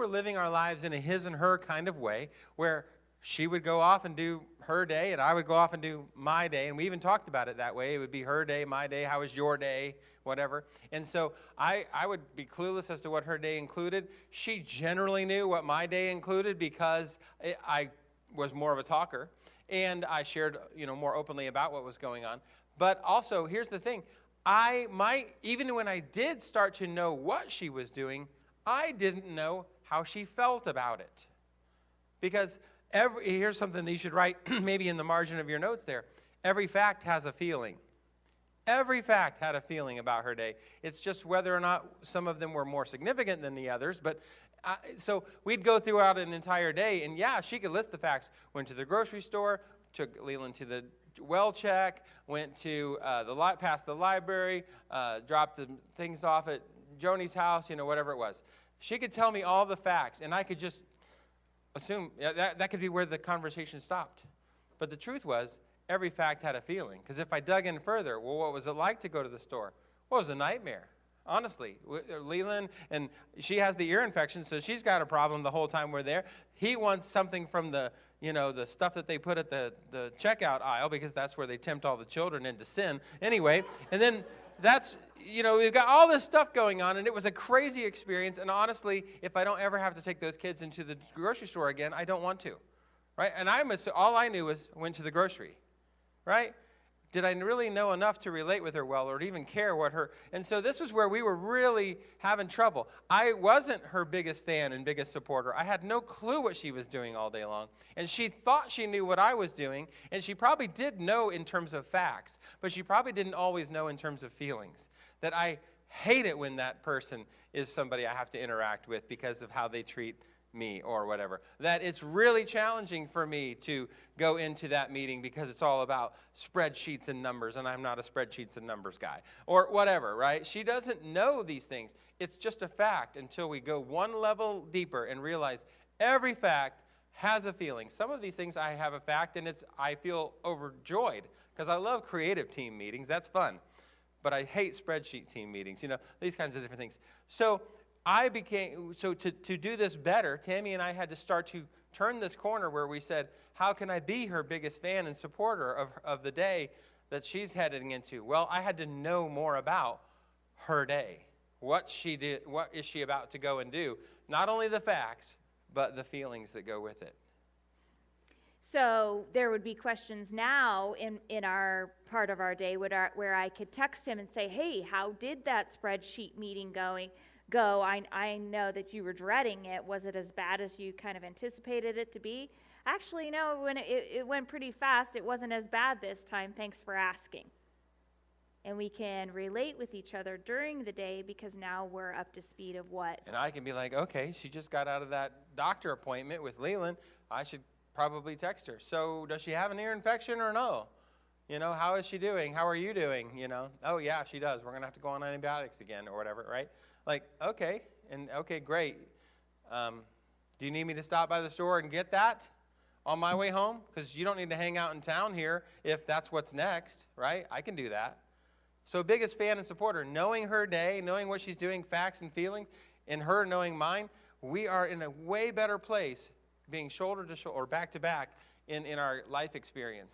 were living our lives in a his and her kind of way, where she would go off and do her day, and I would go off and do my day. And we even talked about it that way. It would be her day, my day, how was your day, whatever. And so I would be clueless as to what her day included. She generally knew what my day included because I was more of a talker, and I shared, more openly about what was going on. But also, here's the thing. Even when I did start to know what she was doing, I didn't know how she felt about it. Because here's something that you should write maybe in the margin of your notes there. Every fact has a feeling. Every fact had a feeling about her day. It's just whether or not some of them were more significant than the others. But so we'd go throughout an entire day, and yeah, she could list the facts. Went to the grocery store, took Leland to the well check, went to past the library, dropped the things off at Joni's house, whatever it was. She could tell me all the facts, and I could just assume that could be where the conversation stopped. But the truth was, every fact had a feeling. Because if I dug in further, well, what was it like to go to the store? Well, it was a nightmare, honestly. Leland, and she has the ear infection, so she's got a problem the whole time we're there. He wants something from the stuff that they put at the checkout aisle, because that's where they tempt all the children into sin. Anyway, and then we've got all this stuff going on, and it was a crazy experience. And honestly, if I don't ever have to take those kids into the grocery store again, I don't want to, right? And all I knew was went to the grocery, right? Did I really know enough to relate with her well, or to even care what her... And so this was where we were really having trouble. I wasn't her biggest fan and biggest supporter. I had no clue what she was doing all day long. And she thought she knew what I was doing, and she probably did know in terms of facts, but she probably didn't always know in terms of feelings. That I hate it when that person is somebody I have to interact with because of how they treat me or whatever. That it's really challenging for me to go into that meeting because it's all about spreadsheets and numbers, and I'm not a spreadsheets and numbers guy or whatever, right? She doesn't know these things. It's just a fact until we go one level deeper and realize every fact has a feeling. Some of these things I have a fact, and I feel overjoyed because I love creative team meetings. That's fun. But I hate spreadsheet team meetings, these kinds of different things. So to do this better, Tami and I had to start to turn this corner where we said, how can I be her biggest fan and supporter of the day that she's heading into? Well, I had to know more about her day. What she did, what is she about to go and do? Not only the facts, but the feelings that go with it. So there would be questions now in our part of our day where I could text him and say, hey, how did that spreadsheet meeting go? I know that you were dreading it. Was it as bad as you kind of anticipated it to be? Actually, no, when it went pretty fast. It wasn't as bad this time. Thanks for asking. And we can relate with each other during the day because now we're up to speed of what. And I can be like, okay, she just got out of that doctor appointment with Leland. I should probably text her. So does she have an ear infection or no? How is she doing? How are you doing? Oh, yeah, she does. We're going to have to go on antibiotics again or whatever, right? Like, okay, great. Do you need me to stop by the store and get that on my way home? Because you don't need to hang out in town here if that's what's next, right? I can do that. So biggest fan and supporter, knowing her day, knowing what she's doing, facts and feelings, and her knowing mine, we are in a way better place being shoulder to shoulder or back to back in our life experience